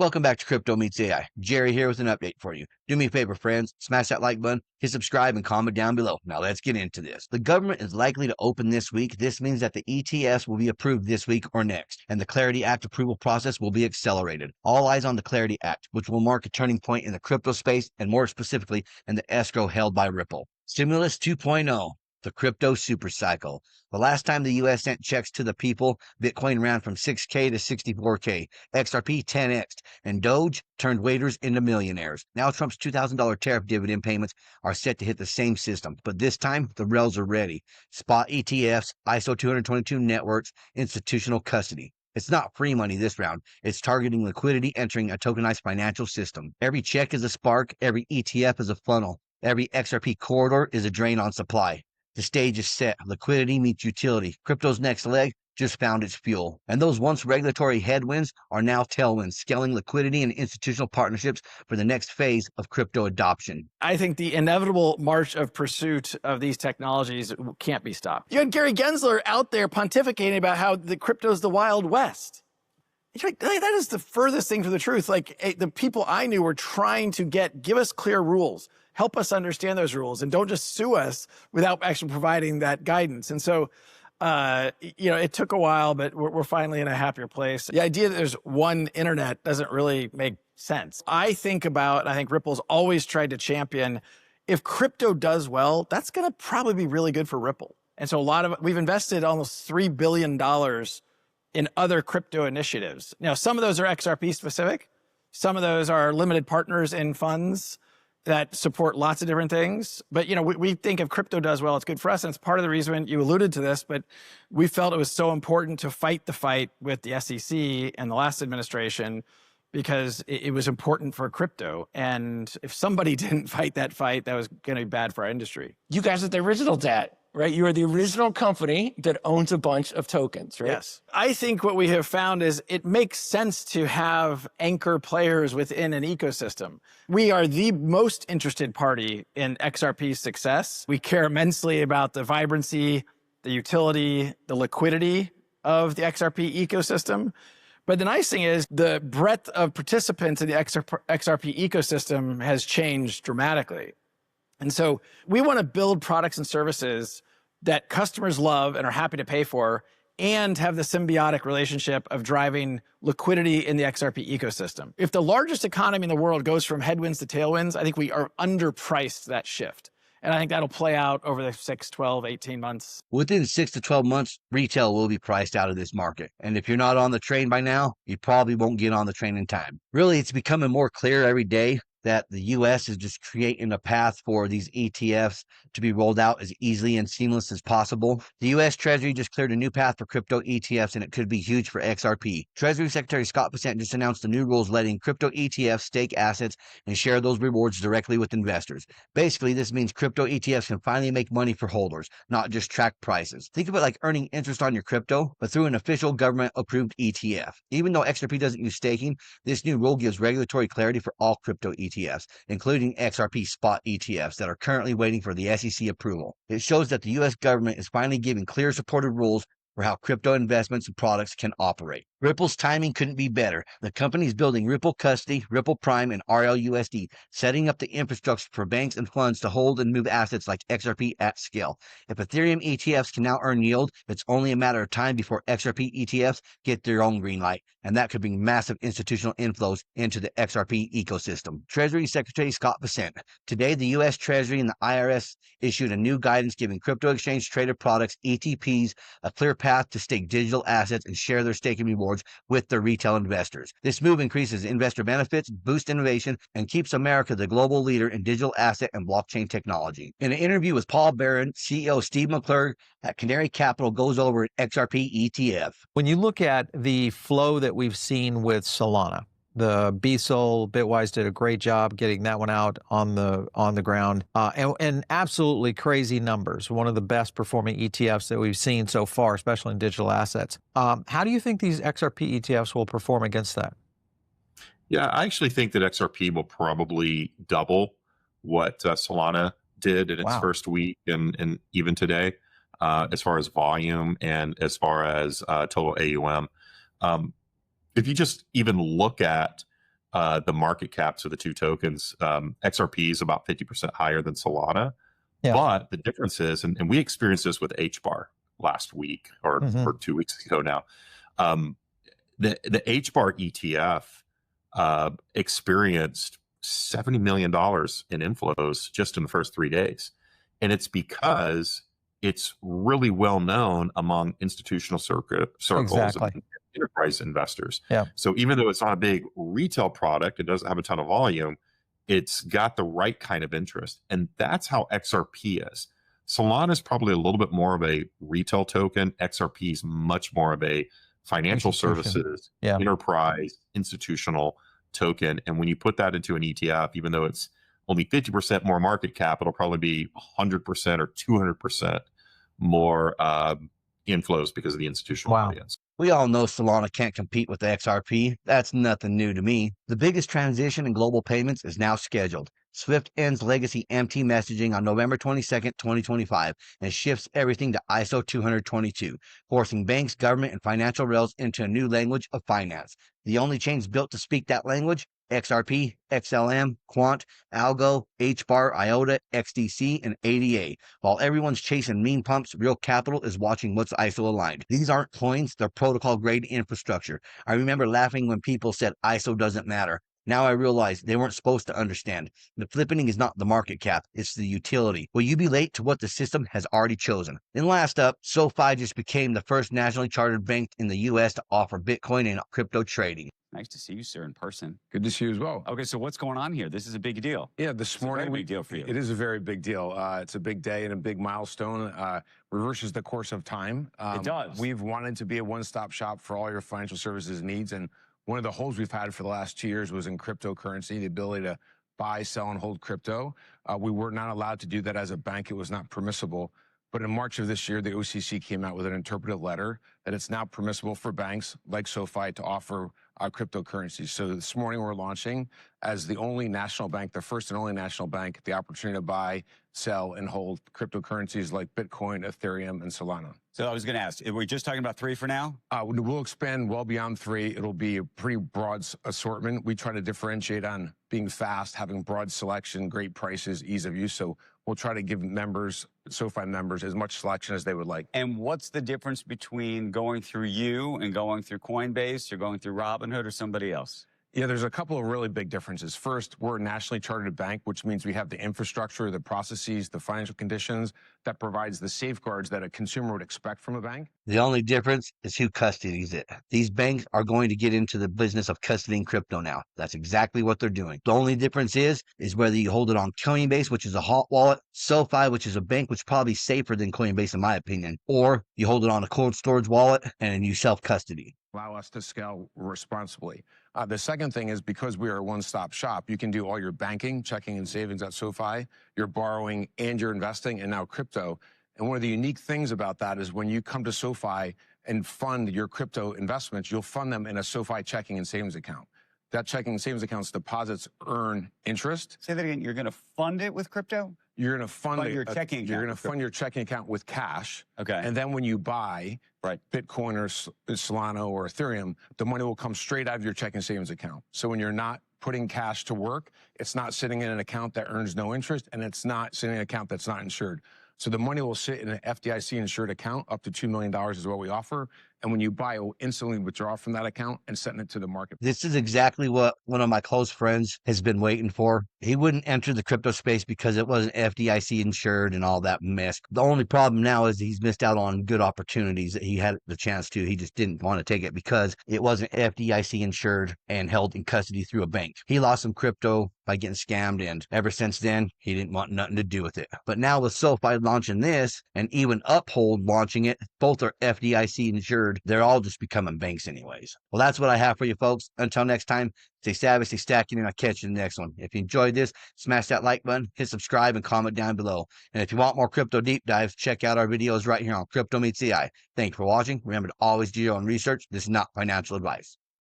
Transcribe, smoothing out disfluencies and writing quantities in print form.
Welcome back to Crypto Meets AI. Jerry here with an update for you. Do me a favor, friends. Smash that like button, hit subscribe, and comment down below. Now let's get into this. The government is likely to open this week. This means that the ETFs will be approved this week or next, and the Clarity Act approval process will be accelerated. All eyes on the Clarity Act, which will mark a turning point in the crypto space, and more specifically, in the escrow held by Ripple. Stimulus 2.0. The crypto supercycle. The last time the U.S. sent checks to the people, Bitcoin ran from 6K to 64K, XRP 10x'd, and Doge turned waiters into millionaires. Now Trump's $2,000 tariff dividend payments are set to hit the same system, but this time the rails are ready. Spot ETFs, ISO 222 networks, institutional custody. It's not free money this round. It's targeting liquidity entering a tokenized financial system. Every check is a spark, every ETF is a funnel, every XRP corridor is a drain on supply. The stage is set. Liquidity meets utility. Crypto's next leg just found its fuel. And those once regulatory headwinds are now tailwinds, scaling liquidity and institutional partnerships for the next phase of crypto adoption. I think the inevitable march of pursuit of these technologies can't be stopped. You had Gary Gensler out there pontificating about how the crypto's the Wild West. You're like, that is the furthest thing from the truth. Like, the people I knew were trying to give us clear rules, help us understand those rules, and don't just sue us without actually providing that guidance. And so, it took a while, but we're finally in a happier place. The idea that there's one internet doesn't really make sense. I think Ripple's always tried to champion, if crypto does well, that's going to probably be really good for Ripple. And so we've invested almost $3 billion in other crypto initiatives. Now, some of those are XRP specific. Some of those are limited partners in funds that support lots of different things. But, we think if crypto does well, it's good for us. And it's part of the reason you alluded to this, but we felt it was so important to fight the fight with the SEC and the last administration because it was important for crypto. And if somebody didn't fight, that was going to be bad for our industry. You guys are the original DAT, right? You are the original company that owns a bunch of tokens, right? Yes. I think what we have found is it makes sense to have anchor players within an ecosystem. We are the most interested party in XRP's success. We care immensely about the vibrancy, the utility, the liquidity of the XRP ecosystem. But the nice thing is the breadth of participants in the XRP ecosystem has changed dramatically. And so we want to build products and services that customers love and are happy to pay for and have the symbiotic relationship of driving liquidity in the XRP ecosystem. If the largest economy in the world goes from headwinds to tailwinds, I think we are underpriced that shift. And I think that'll play out over the 6, 12, 18 months. Within 6 to 12 months, retail will be priced out of this market. And if you're not on the train by now, you probably won't get on the train in time. Really, it's becoming more clear every day that the U.S. is just creating a path for these ETFs to be rolled out as easily and seamless as possible. The U.S. Treasury just cleared a new path for crypto ETFs, and it could be huge for XRP. Treasury Secretary Scott Bessent just announced the new rules letting crypto ETFs stake assets and share those rewards directly with investors. Basically, this means crypto ETFs can finally make money for holders, not just track prices. Think of it like earning interest on your crypto, but through an official government-approved ETF. Even though XRP doesn't use staking, this new rule gives regulatory clarity for all crypto ETFs, including XRP spot ETFs that are currently waiting for the SEC approval. It shows that the U.S. government is finally giving clear supported rules for how crypto investments and products can operate. Ripple's timing couldn't be better. The company is building Ripple Custody, Ripple Prime, and RLUSD, setting up the infrastructure for banks and funds to hold and move assets like XRP at scale. If Ethereum ETFs can now earn yield, it's only a matter of time before XRP ETFs get their own green light, and that could bring massive institutional inflows into the XRP ecosystem. Treasury Secretary Scott Bessent. Today, the U.S. Treasury and the IRS issued a new guidance giving crypto exchange traded products, ETPs, a clear path to stake digital assets and share their staking rewards with their retail investors. This move increases investor benefits, boosts innovation, and keeps America the global leader in digital asset and blockchain technology. In an interview with Paul Barron, CEO Steve McClure at Canary Capital goes over an XRP ETF. When you look at the flow that we've seen with Solana, the BSOL, Bitwise did a great job getting that one out on the ground, and absolutely crazy numbers. One of the best performing ETFs that we've seen so far, especially in digital assets. How do you think these XRP ETFs will perform against that? Yeah, I actually think that XRP will probably double what Solana did in its first week and even today, as far as volume and as far as total AUM. If you just even look at the market caps of the two tokens. XRP is about 50% higher than Solana. Yeah. But the difference is, and we experienced this with HBAR last week or 2 weeks ago now. The HBAR ETF experienced $70 million in inflows just in the first 3 days. And it's because it's really well known among institutional circles and enterprise investors. Yeah. So even though it's not a big retail product, it doesn't have a ton of volume, it's got the right kind of interest. And that's how XRP is. Solana is probably a little bit more of a retail token. XRP is much more of a financial services, enterprise, institutional token. And when you put that into an ETF, even though it's only 50% more market cap, it'll probably be 100% or 200% more inflows because of the institutional audience. We all know Solana can't compete with the XRP. That's nothing new to me. The biggest transition in global payments is now scheduled. SWIFT ends legacy MT messaging on November 22nd, 2025, and shifts everything to ISO 20022, forcing banks, government, and financial rails into a new language of finance. The only chains built to speak that language: XRP, XLM, Quant, ALGO, HBAR, IOTA, XDC, and ADA. While everyone's chasing meme pumps, real capital is watching what's ISO aligned. These aren't coins, they're protocol-grade infrastructure. I remember laughing when people said ISO doesn't matter. Now I realize they weren't supposed to understand. The flippening is not the market cap, it's the utility. Will you be late to what the system has already chosen? And last up, SoFi just became the first nationally chartered bank in the U.S. to offer Bitcoin and crypto trading. Nice to see you, sir, in person. Good to see you as well. Okay, so what's going on here? This is a big deal. Yeah, this morning, a very big deal for you. It is a very big deal. It's a big day and a big milestone. Reverses the course of time. It does. We've wanted to be a one-stop shop for all your financial services needs, and one of the holes we've had for the last 2 years was in cryptocurrency, the ability to buy, sell, and hold crypto. We were not allowed to do that as a bank. It was not permissible. But in March of this year, the OCC came out with an interpretive letter that it's now permissible for banks like SoFi to offer cryptocurrencies. So this morning we're launching as the only national bank, the first and only national bank, the opportunity to buy, sell, and hold cryptocurrencies like Bitcoin, Ethereum, and Solana. So I was going to ask, are we just talking about 3 for now? We'll expand well beyond 3. It'll be a pretty broad assortment. We try to differentiate on being fast, having broad selection, great prices, ease of use. So we'll try to give members, SoFi members, as much selection as they would like. And what's the difference between going through you and going through Coinbase or going through Robinhood or somebody else? Yeah, there's a couple of really big differences. First, we're a nationally chartered bank, which means we have the infrastructure, the processes, the financial conditions that provides the safeguards that a consumer would expect from a bank. The only difference is who custodies it. These banks are going to get into the business of custodying crypto now. That's exactly what they're doing. The only difference is whether you hold it on Coinbase, which is a hot wallet, SoFi, which is a bank, which is probably safer than Coinbase in my opinion, or you hold it on a cold storage wallet and you self-custody. Allow us to scale responsibly. The second thing is, because we are a one-stop shop, you can do all your banking, checking, and savings at SoFi, your borrowing, and your investing, and now crypto. And one of the unique things about that is when you come to SoFi and fund your crypto investments, you'll fund them in a SoFi checking and savings account. That checking and savings account's deposits earn interest. Say that again. You're going to fund it with crypto? You're going to fund your checking account. You're going to fund your checking account with cash. Okay. And then when you buy Bitcoin or Solana or Ethereum, the money will come straight out of your checking and savings account. So when you're not putting cash to work, it's not sitting in an account that earns no interest, and it's not sitting in an account that's not insured. So the money will sit in an FDIC insured account. Up to $2 million is what we offer. And when you buy, it will instantly withdraw from that account and send it to the market. This is exactly what one of my close friends has been waiting for. He wouldn't enter the crypto space because it wasn't FDIC insured and all that mess. The only problem now is he's missed out on good opportunities that he had the chance to. He just didn't want to take it because it wasn't FDIC insured and held in custody through a bank. He lost some crypto by getting scammed, and ever since then, he didn't want nothing to do with it. But now with SoFi launching this, and even Uphold launching it, both are FDIC insured. They're all just becoming banks anyways. Well, that's what I have for you folks. Until next time, stay savvy, stay stacking, and I'll catch you in the next one. If you enjoyed this, smash that like button, hit subscribe, and comment down below. And if you want more crypto deep dives, check out our videos right here on Crypto Meets AI. Thank you for watching. Remember to always do your own research. This is not financial advice.